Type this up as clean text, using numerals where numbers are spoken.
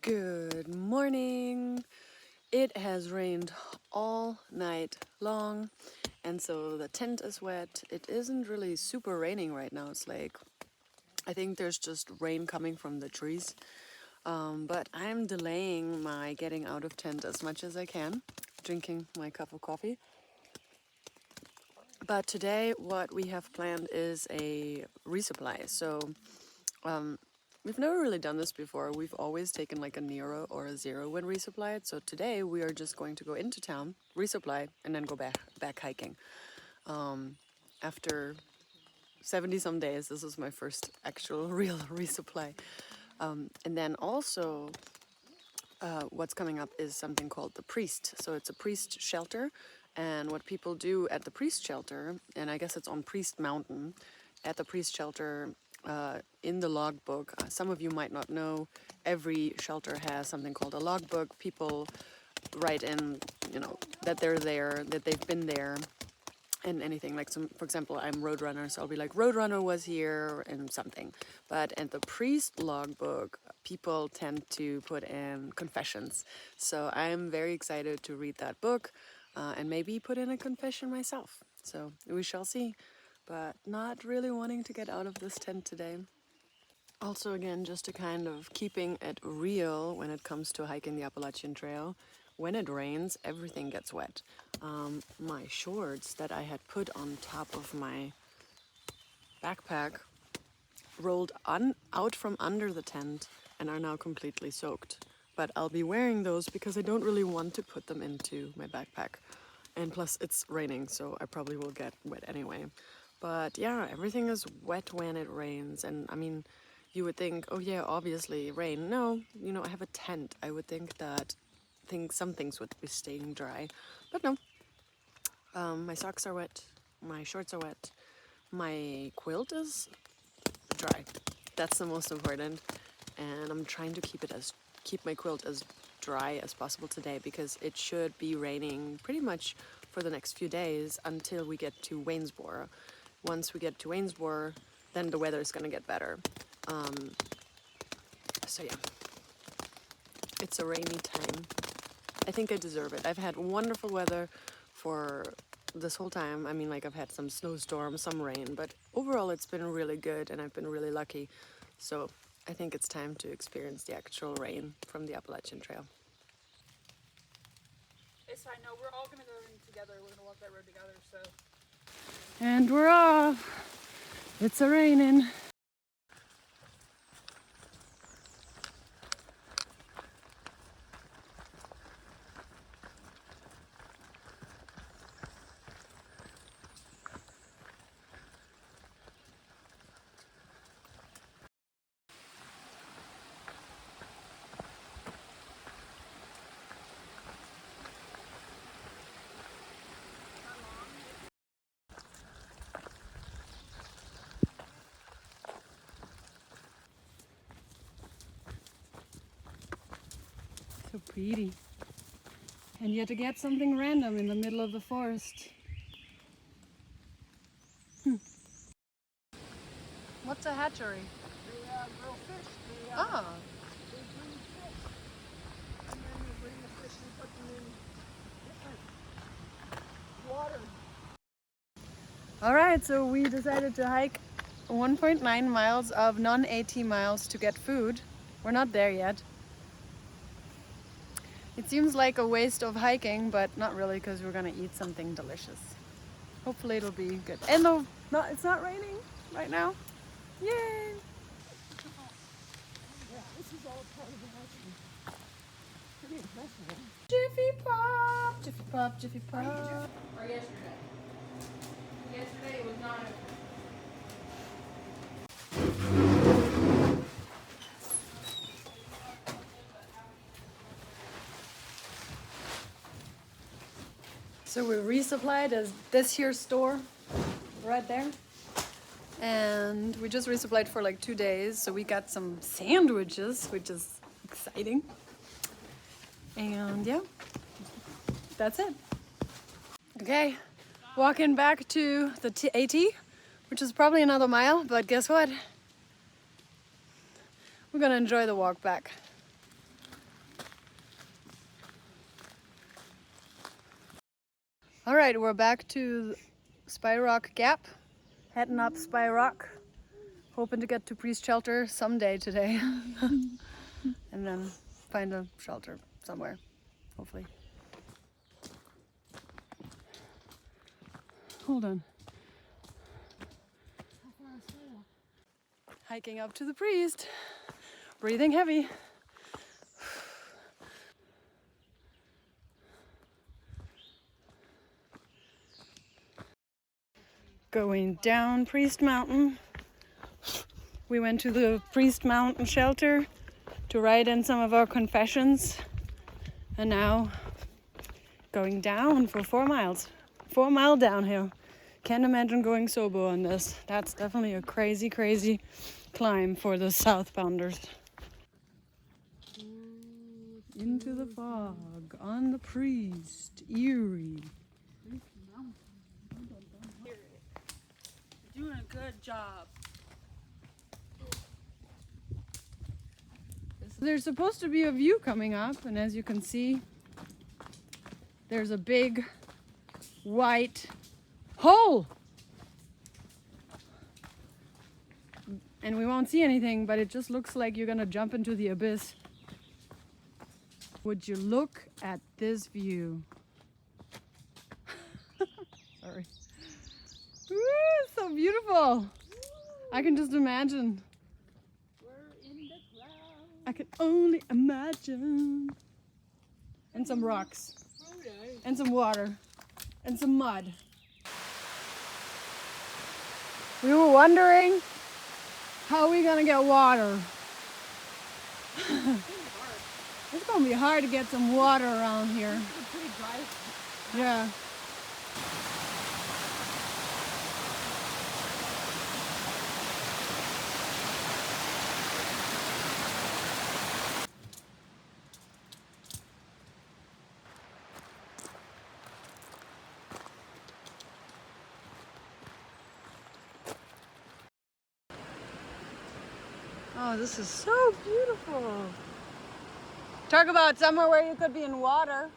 Good morning. It has rained all night long, and so the tent is wet. It isn't really super raining right now. It's like, I think there's just rain coming from the trees. But I'm delaying my getting out of tent as much as I can, drinking my cup of coffee. But today what we have planned is a resupply. So we've never really done this before. We've always taken like a Nero or a Zero when resupplied. So today we are just going to go into town, resupply, and then go back hiking. After 70 some days, this is my first actual real resupply. And then also what's coming up is something called the Priest. So it's a priest shelter. And what people do at the priest shelter, and I guess it's on Priest Mountain, at the priest shelter, in the logbook, some of you might not know, every shelter has something called a logbook. People write in, that they're there, that they've been there, and anything. Like, for example, I'm Roadrunner, so I'll be like, Roadrunner was here, and something. But at the priest logbook, people tend to put in confessions. So I'm very excited to read that book, and maybe put in a confession myself. So we shall see. But not really wanting to get out of this tent today. Also, again, just to kind of keeping it real when it comes to hiking the Appalachian Trail. When it rains, everything gets wet. My shorts that I had put on top of my backpack rolled out from under the tent and are now completely soaked. But I'll be wearing those because I don't really want to put them into my backpack. And plus it's raining, so I probably will get wet anyway. But yeah, everything is wet when it rains. And I mean, you would think, oh yeah, obviously rain. No, I have a tent. I would think that some things would be staying dry. But no. My socks are wet. My shorts are wet. My quilt is dry. That's the most important. And I'm trying to keep my quilt as dry as possible today because it should be raining pretty much for the next few days until we get to Waynesboro. Once we get to Waynesboro, then the weather is going to get better. So yeah, it's a rainy time. I think I deserve it. I've had wonderful weather for this whole time. I mean, like, I've had some snowstorms, some rain, but overall it's been really good and I've been really lucky. So I think it's time to experience the actual rain from the Appalachian Trail. So I know we're all going to go in together. We're going to walk that road together, so. And we're off. It's a-raining. So pretty. And yet to get something random in the middle of the forest. What's a hatchery? They grow fish. They Ah. breed fish. And then they bring the fish and put them in different water. Alright, so we decided to hike 1.9 miles of non-AT miles to get food. We're not there yet. It seems like a waste of hiking, but not really, because we're gonna eat something delicious. Hopefully it'll be good. And no, it's not raining right now. Yay! Yeah, this is all part of the hiking. Pretty impressive. Jiffy Pop! Jiffy Pop, Jiffy Pop. Or yesterday. Yesterday was not a... So we resupplied at this here store right there. And we just resupplied for like 2 days. So we got some sandwiches, which is exciting. And yeah, that's it. Okay, walking back to the AT, which is probably another mile, but guess what? We're gonna enjoy the walk back. All right, we're back to Spy Rock Gap, heading up Spy Rock, hoping to get to Priest Shelter someday today, and then find a shelter somewhere, hopefully. Hold on. Hiking up to the Priest, breathing heavy. Going down Priest Mountain. We went to the Priest Mountain shelter to write in some of our confessions. And now going down for 4 miles. 4 mile downhill. Can't imagine going sober on this. That's definitely a crazy, crazy climb for the southbounders. Into the fog on the Priest. Eerie. You're doing a good job. There's supposed to be a view coming up, and as you can see, there's a big white hole. And we won't see anything, but it just looks like you're gonna jump into the abyss. Would you look at this view? Sorry. Ooh, it's so beautiful. I can just imagine. I can only imagine. And some rocks. And some water. And some mud. We were wondering how are we gonna get water. It's gonna be hard to get some water around here. It's pretty dry. Yeah. Oh, this is so beautiful. Talk about somewhere where you could be in water.